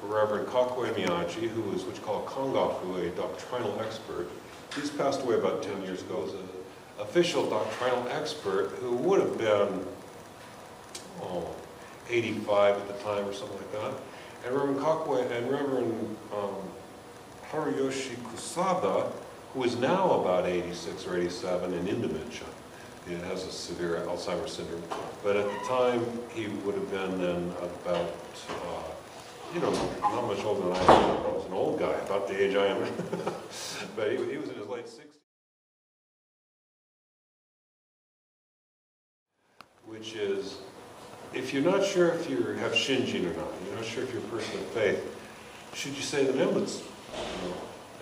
Reverend Kakuei Miyaji, who was what you call kangaku, a doctrinal expert. He's passed away about 10 years ago as an official doctrinal expert who would have been 85 at the time or something like that. And Reverend Kakuei and Reverend hariyoshi kusada, who is now about 86 or 87 and in dementia. He has a severe Alzheimer's syndrome. But at the time, he would have been then about, not much older than I am. I was an old guy, about the age I am. But he was in his late 60s. Which is, if you're not sure if you have shinjin or not, you're not sure if you're a person of faith, should you say the nembutsu?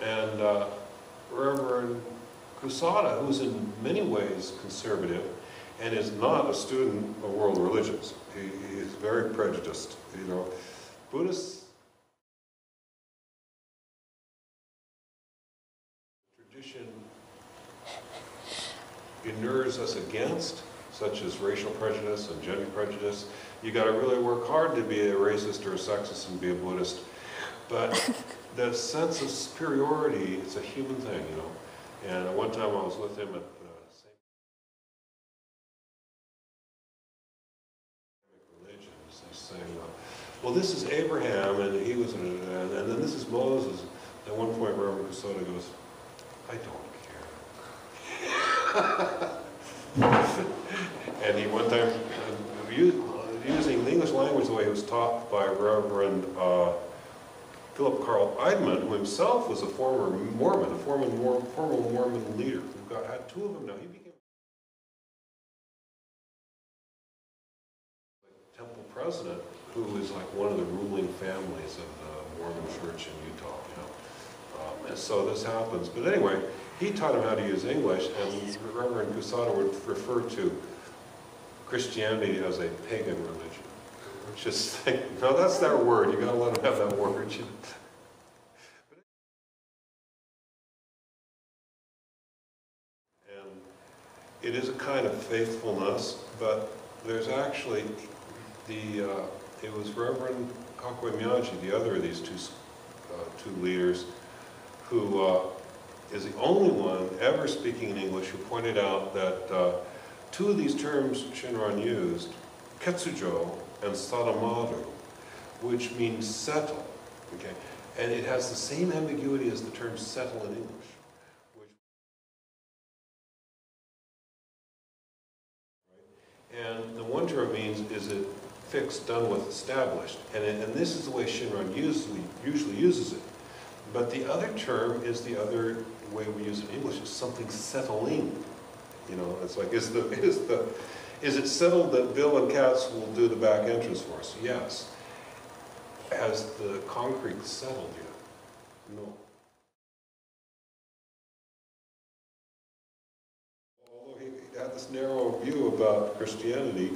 And Reverend Kusada, who's in many ways conservative and is not a student of world religions. He is very prejudiced. Buddhists, tradition inures us against, such as racial prejudice and gender prejudice. You got to really work hard to be a racist or a sexist and be a Buddhist. But the sense of superiority, it's a human thing, And one time I was with him at the same religions. He's saying, well, this is Abraham, and he was, and then this is Moses. At one point, Reverend Kusada goes, I don't care. And he one time, using the English language the way it was taught by Reverend Philip Carl Eidman, who himself was a former Mormon, former Mormon leader. We've had two of them now. He became temple president, who is like one of the ruling families of the Mormon Church in Utah. And so this happens. But anyway, he taught him how to use English, and Reverend Kusada would refer to Christianity as a pagan religion. Which is, no, that's their word. You got to let them have that word. And it is a kind of faithfulness, but there's actually it was Reverend Kakuei Miyaji, the other of these two leaders, who is the only one ever speaking in English who pointed out that two of these terms Shinran used, ketsujo and sadamadu, which means settle, okay? And it has the same ambiguity as the term settle in English. And the one term means, is it fixed, done with, established? And this is the way Shinran usually uses it. But the other term is the other way we use it in English, is something settling. It's like, is it settled that Bill and Katz will do the back entrance for us? Yes. Has the concrete settled yet? No. Although he had this narrow view about Christianity,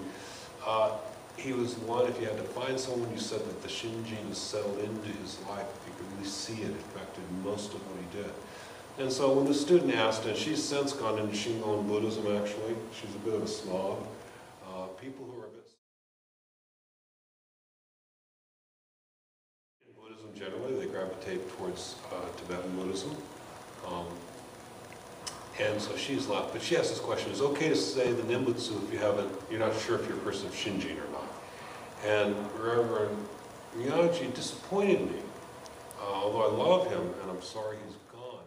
he was one, if you had to find someone who said that the shinjin is settled into his life, if you could really see it affected most of what he did. And so when the student asked, and she's since gone into Shingon Buddhism actually, she's a bit of a snob. People who are a bit in Buddhism generally, they gravitate towards Tibetan Buddhism. And so she's left, but she asked this question, is it okay to say the nembutsu if you're not sure if you're a person of shinjin or not? And Reverend Miyaji disappointed me, although I love him and I'm sorry he's gone.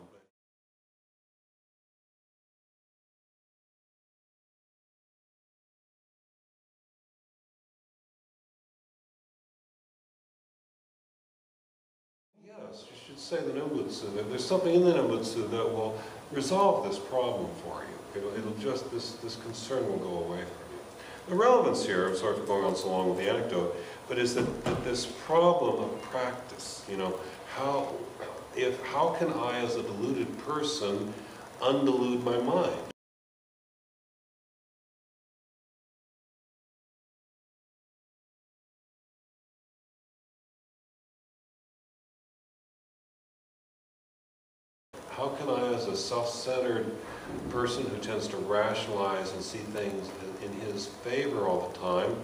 Yes, you should say the nembutsu. There's something in the nembutsu that will resolve this problem for you. It'll just, this concern will go away from you. The relevance here, I'm sorry for going on so long with the anecdote, but is that this problem of practice, how can I as a deluded person undelude my mind? How can I, as a self-centered person who tends to rationalize and see things in his favor all the time,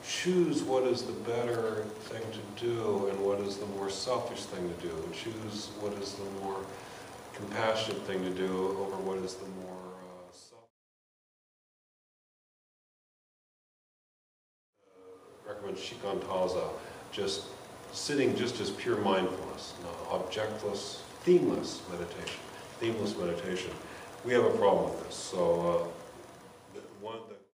choose what is the better thing to do and what is the more selfish thing to do. Choose what is the more compassionate thing to do over what is the more recommend shikantaza, just sitting just as pure mindfulness, objectless, themeless meditation. Themeless meditation. We have a problem with this. So